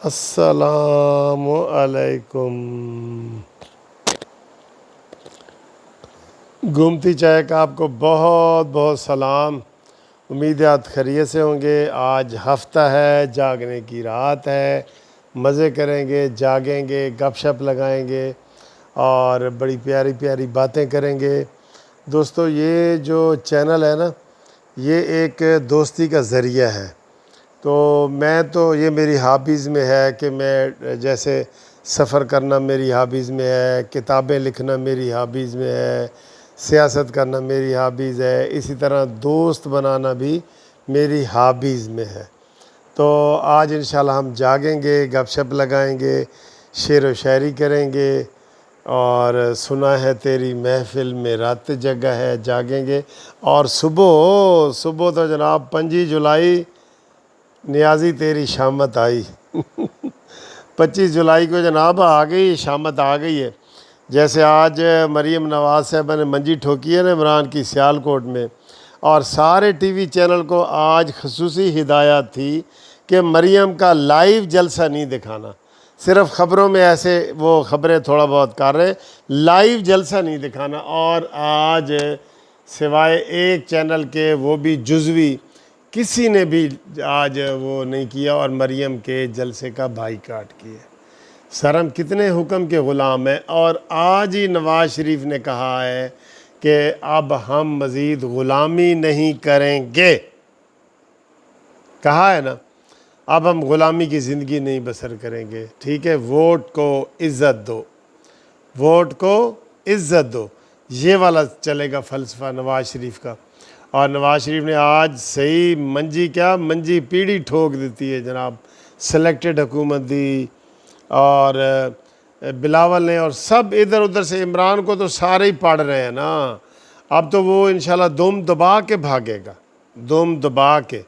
السلام علیکم۔ گومتی چائے کا آپ کو بہت بہت سلام۔ امید ہے آپ خیریت سے ہوں گے۔ آج ہفتہ ہے، جاگنے کی رات ہے، مزے کریں گے، جاگیں گے، گپ شپ لگائیں گے اور بڑی پیاری پیاری باتیں کریں گے۔ دوستو، یہ جو چینل ہے نا، یہ ایک دوستی کا ذریعہ ہے۔ تو یہ میری ہابیز میں ہے کہ میں جیسے سفر کرنا میری ہابیز میں ہے، کتابیں لکھنا میری ہابیز میں ہے، سیاست کرنا میری ہابیز ہے، اسی طرح دوست بنانا بھی میری ہابیز میں ہے۔ تو آج انشاءاللہ ہم جاگیں گے، گپ شپ لگائیں گے، شعر و شاعری کریں گے اور سنا ہے تیری محفل میں رات جگہ ہے، جاگیں گے۔ اور صبح تو جناب 25 جولائی نیازی تیری شامت آئی 25 جولائی کو جناب آ گئی، شامت آ گئی ہے۔ جیسے آج مریم نواز صاحبہ نے منجی ٹھوکی ہے نا عمران کی سیالکوٹ میں، اور سارے ٹی وی چینل کو آج خصوصی ہدایت تھی کہ مریم کا لائیو جلسہ نہیں دکھانا، صرف خبروں میں ایسے وہ خبریں تھوڑا بہت کر رہے، لائیو جلسہ نہیں دکھانا۔ اور آج سوائے ایک چینل کے، وہ بھی جزوی، کسی نے بھی آج وہ نہیں کیا اور مریم کے جلسے کا بائیکاٹ کیا۔ سر ہم کتنے حکم کے غلام ہیں، اور آج ہی نواز شریف نے کہا ہے کہ اب ہم مزید غلامی نہیں کریں گے۔ کہا ہے نا، اب ہم غلامی کی زندگی نہیں بسر کریں گے، ٹھیک ہے۔ ووٹ کو عزت دو، ووٹ کو عزت دو، یہ والا چلے گا فلسفہ نواز شریف کا۔ اور نواز شریف نے آج صحیح منجی پیڑھی ٹھوک دیتی ہے جناب، سلیکٹڈ حکومت دی، اور بلاول نے، اور سب ادھر ادھر سے، عمران کو تو سارے ہی پڑھ رہے ہیں نا۔ اب تو وہ انشاءاللہ دم دبا کے بھاگے گا، دم دبا کے۔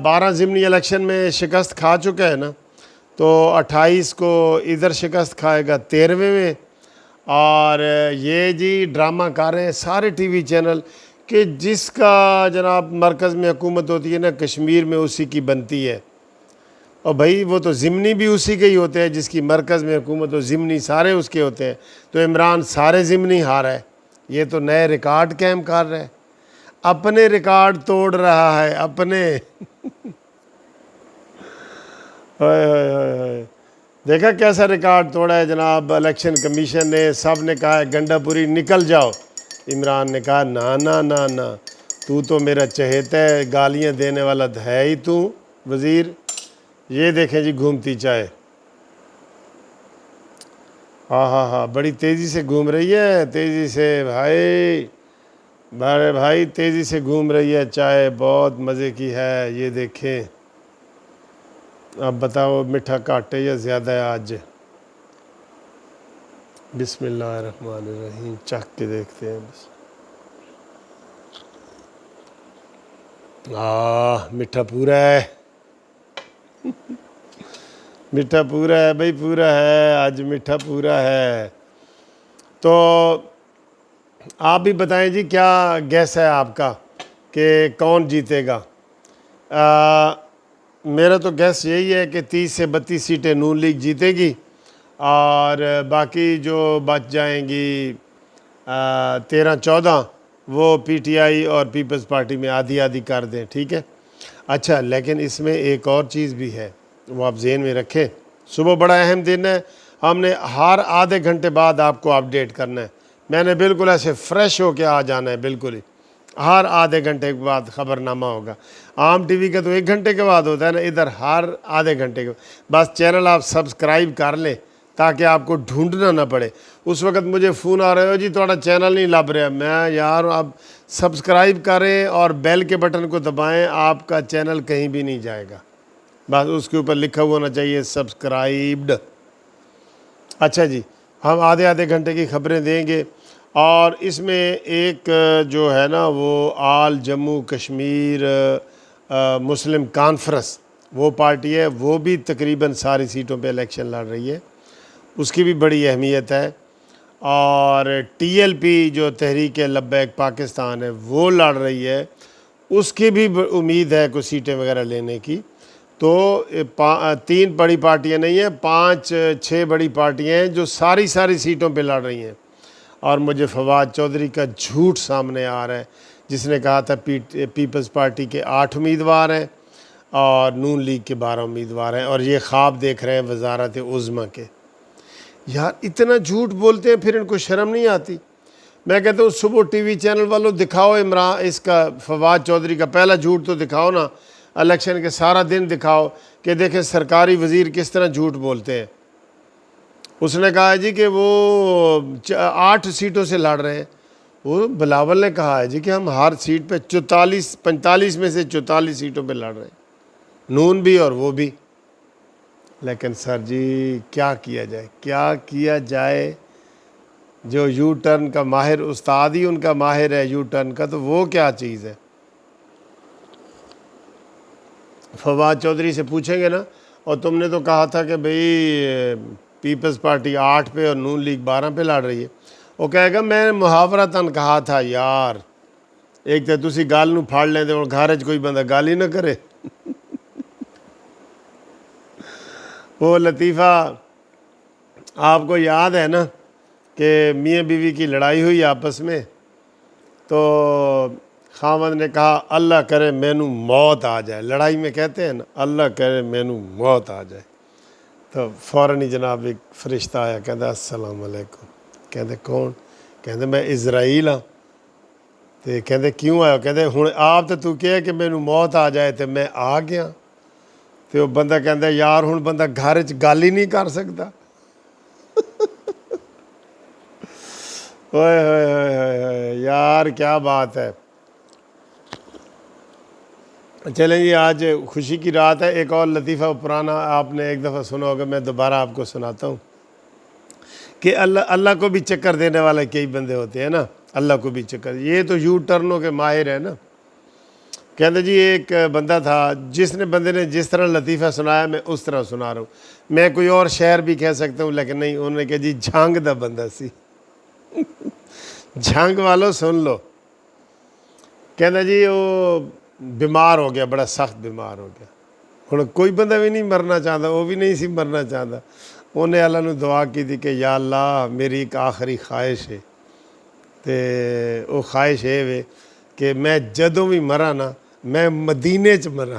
12 ضمنی الیکشن میں شکست کھا چکا ہے نا، تو 28 کو ادھر شکست کھائے گا 13ویں میں۔ اور یہ جی ڈرامہ کر رہے ہیں سارے ٹی وی چینل کہ جس کا جناب مرکز میں حکومت ہوتی ہے نا، کشمیر میں اسی کی بنتی ہے۔ اور بھائی وہ تو ضمنی بھی اسی کے ہی ہوتے ہیں، جس کی مرکز میں حکومت ہو، ضمنی سارے اس کے ہوتے ہیں۔ تو عمران سارے ضمنی ہارا ہے، یہ تو نئے ریکارڈ قائم کر رہا ہے، اپنے ریکارڈ توڑ رہا ہے، اپنے ہائے ہائے ہائے ہائے، دیکھا کیسا ریکارڈ توڑا ہے جناب الیکشن کمیشن نے۔ سب نے کہا ہے گنڈا پوری نکل جاؤ، عمران نے کہا نا نا نا نا، تو میرا چہیتا ہے، گالیاں دینے والا ہے ہی تو وزیر۔ یہ دیکھیں جی گھومتی چائے، ہاں ہاں ہاں، بڑی تیزی سے گھوم رہی ہے، تیزی سے بھائی، بڑے بھائی تیزی سے گھوم رہی ہے چائے، بہت مزے کی ہے۔ یہ دیکھیں، اب بتاؤ میٹھا کاٹے یا زیادہ ہے آج؟ بسم اللہ الرحمن الرحیم، چکھ کے دیکھتے ہیں بس۔ میٹھا پورا ہے، میٹھا پورا ہے بھائی، پورا ہے آج، میٹھا پورا ہے۔ تو آپ بھی بتائیں جی، کیا گیس ہے آپ کا کہ کون جیتے گا؟ میرا تو گیس یہی ہے کہ 30 سے 32 سیٹیں نون لیگ جیتے گی، اور باقی جو بچ جائیں گی 13-14، وہ پی ٹی آئی اور پیپلز پارٹی میں آدھی آدھی کر دیں، ٹھیک ہے۔ اچھا، لیکن اس میں ایک اور چیز بھی ہے، وہ آپ ذہن میں رکھیں۔ صبح بڑا اہم دن ہے، ہم نے ہر آدھے گھنٹے بعد آپ کو اپڈیٹ کرنا ہے۔ میں نے بالکل ایسے فریش ہو کے آ جانا ہے، بالکل ہی ہر آدھے گھنٹے کے بعد خبر نامہ ہوگا۔ عام ٹی وی کا تو 1 گھنٹے کے بعد ہوتا ہے نا، ادھر ہر آدھے گھنٹے کے، بس چینل آپ سبسکرائب کر لیں تاکہ آپ کو ڈھونڈنا نہ پڑے۔ اس وقت مجھے فون آ رہے ہو جی تھوڑا چینل نہیں لب رہا، میں یار اب سبسکرائب کریں اور بیل کے بٹن کو دبائیں، آپ کا چینل کہیں بھی نہیں جائے گا، بس اس کے اوپر لکھا ہوا ہونا چاہیے سبسکرائبڈ۔ اچھا جی، ہم آدھے آدھے گھنٹے کی خبریں دیں گے، اور اس میں ایک جو ہے نا، وہ آل جموں کشمیر مسلم کانفرنس، وہ پارٹی ہے، وہ بھی تقریباً ساری سیٹوں پہ الیکشن لڑ رہی ہے، اس کی بھی بڑی اہمیت ہے۔ اور ٹی ایل پی جو تحریک لبیک پاکستان ہے، وہ لڑ رہی ہے، اس کی بھی امید ہے کچھ سیٹیں وغیرہ لینے کی۔ تو 3 بڑی پارٹیاں نہیں ہیں، 5-6 بڑی پارٹیاں ہیں جو ساری سیٹوں پہ لڑ رہی ہیں، اور مجھے فواد چودھری کا جھوٹ سامنے آ رہا ہے جس نے کہا تھا پیپلز پارٹی کے 8 امیدوار ہیں اور نون لیگ کے 12 امیدوار ہیں، اور یہ خواب دیکھ رہے ہیں وزارت عظمیٰ کے۔ یار اتنا جھوٹ بولتے ہیں، پھر ان کو شرم نہیں آتی؟ میں کہتا ہوں صبح ٹی وی چینل والوں دکھاؤ اس کا فواد چودھری کا پہلا جھوٹ تو دکھاؤ نا، الیکشن کے سارا دن دکھاؤ کہ دیکھیں سرکاری وزیر کس طرح جھوٹ بولتے ہیں۔ اس نے کہا ہے جی کہ وہ 8 سیٹوں سے لڑ رہے ہیں، وہ بلاول نے کہا ہے جی کہ ہم ہر سیٹ پہ 45 میں سے 44 سیٹوں پہ لڑ رہے ہیں، نون بھی اور وہ بھی۔ لیکن سر جی کیا کیا جائے؟ جو یو ٹرن کا ماہر استاد ہی ان کا ماہر ہے یو ٹرن کا، تو وہ کیا چیز ہے؟ فواد چودھری سے پوچھیں گے نا، اور تم نے تو کہا تھا کہ بھئی پیپلز پارٹی 8 پہ اور نون لیگ 12 پہ لڑ رہی ہے، وہ کہے گا میں نے محاورتاً کہا تھا یار، ایک تو تسی گال نو پھاڑ لیں اور گھر کوئی بندہ گال ہی نہ کرے۔ وہ لطیفہ آپ کو یاد ہے نا کہ میاں بیوی کی لڑائی ہوئی آپس میں، تو خاوند نے کہا اللہ کرے مینوں موت آ جائے، لڑائی میں کہتے ہیں نا اللہ کرے مینوں موت آ جائے، تو فوراً ہی جناب ایک فرشتہ آیا، کہتا السلام علیکم، کہتے کون؟ کہتے میں اسرائیل ہاں، تو کہتے کیوں آیا؟ کہتے ہوں آپ تو کہے کہ مینوں موت آ جائے تو میں آ گیا، تو وہ بندہ کہتا یار ہوں بندہ گھر گل ہی نہیں کر سکتا۔ اوئے ہوئے ہوئے ہوئے ہوئے یار کیا بات ہے۔ چلیں جی آج خوشی کی رات ہے، ایک اور لطیفہ پرانا آپ نے ایک دفعہ سنا ہوگا، میں دوبارہ آپ کو سناتا ہوں کہ اللہ کو بھی چکر دینے والے کئی بندے ہوتے ہیں نا، اللہ کو بھی چکر، یہ تو یو ٹرنوں کے ماہر ہیں نا۔ کہتے جی ایک بندہ تھا، بندے نے جس طرح لطیفہ سنایا میں اس طرح سنا رہا ہوں، میں کوئی اور شہر بھی کہہ سکتا ہوں لیکن نہیں، انہوں نے کہا جی جھانگ دا بندہ سی۔ جھانگ والوں سن لو۔ کہتا جی وہ بیمار ہو گیا، بڑا سخت بیمار ہو گیا، ہوں کوئی بندہ بھی نہیں مرنا چاہتا، وہ بھی نہیں سی مرنا چاہتا، انہیں اللہ نے دعا کی تھی کہ یا اللہ میری ایک آخری خواہش ہے، تے وہ خواہش ہے وے کہ میں جدوں بھی مرا نا میں مدینے چ مرا۔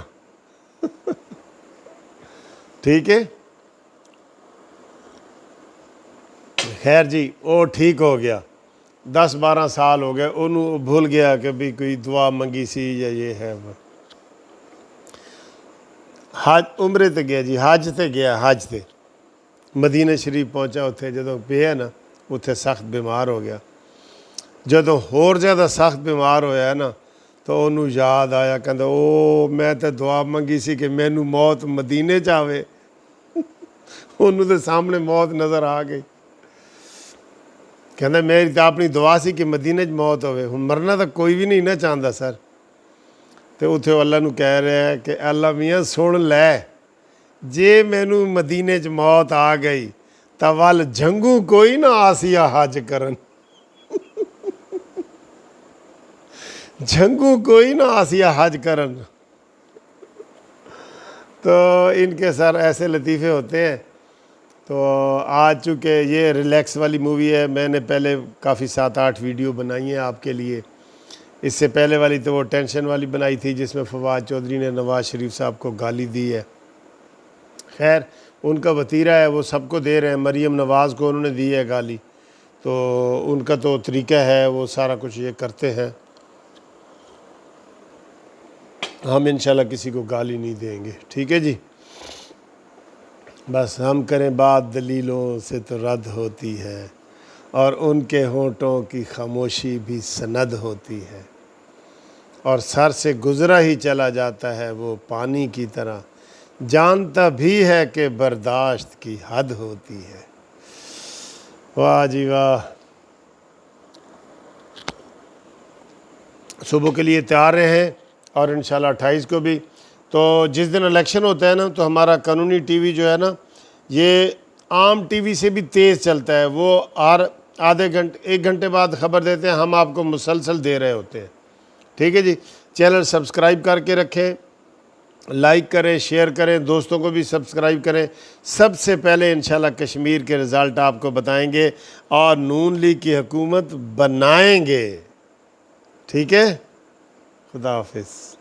ٹھیک ہے، خیر جی وہ ٹھیک ہو گیا، 10-12 سال ہو گئے، انہوں بھول گیا کہ بھی کوئی دعا منگی سی یا یہ ہے۔ حج عمرے تے گیا جی، حج تے مدینہ شریف پہنچا، اتنے جدوں پیا نا اتنے سخت بیمار ہو گیا، جدوں ہور زیادہ سخت بیمار ہویا ہے نا تو انہوں یاد آیا، کہندا او میں تے دعا منگی سی کہ مینوں موت مدینے چ آوے، انہوں تے سامنے موت نظر آ گئی، کہندا میری تو اپنی دعا سی کہ مدینہ چ موت ہوئے، ہن مرنا تو کوئی بھی نہیں نہ چاہتا سر، تو اتنے اللہ نو کہہ رہا ہے کہ اللہ میاں سن لے، جے مینوں مدینے چ موت آ گئی تا ول جھنگو کوئی نہ آسیا حج کرن، جھنگو کوئی نہ آسیا حج کرن۔ تو ان کے سر ایسے لطیفے ہوتے ہیں۔ تو آج چونکہ یہ ریلیکس والی مووی ہے، میں نے پہلے کافی 7-8 ویڈیو بنائی ہیں آپ کے لیے، اس سے پہلے والی تو وہ ٹینشن والی بنائی تھی جس میں فواد چودھری نے نواز شریف صاحب کو گالی دی ہے، خیر ان کا وتیرہ ہے، وہ سب کو دے رہے ہیں، مریم نواز کو انہوں نے دی ہے گالی، تو ان کا تو طریقہ ہے، وہ سارا کچھ یہ کرتے ہیں، ہم انشاءاللہ کسی کو گالی نہیں دیں گے، ٹھیک ہے جی، بس ہم کریں بات دلیلوں سے تو رد ہوتی ہے، اور ان کے ہونٹوں کی خاموشی بھی سند ہوتی ہے، اور سر سے گزرا ہی چلا جاتا ہے وہ پانی کی طرح، جانتا بھی ہے کہ برداشت کی حد ہوتی ہے۔ واہ جی واہ، صبح کے لیے تیار رہیں، اور انشاءاللہ 28 کو بھی، تو جس دن الیکشن ہوتا ہے نا تو ہمارا قانونی ٹی وی جو ہے نا یہ عام ٹی وی سے بھی تیز چلتا ہے، وہ ہر آدھے گھنٹے 1 گھنٹے بعد خبر دیتے ہیں، ہم آپ کو مسلسل دے رہے ہوتے ہیں، ٹھیک ہے جی، چینل سبسکرائب کر کے رکھیں، لائک کریں، شیئر کریں، دوستوں کو بھی سبسکرائب کریں۔ سب سے پہلے انشاءاللہ کشمیر کے رزلٹ آپ کو بتائیں گے اور نون لیگ کی حکومت بنائیں گے۔ ٹھیک ہے، خدا حافظ۔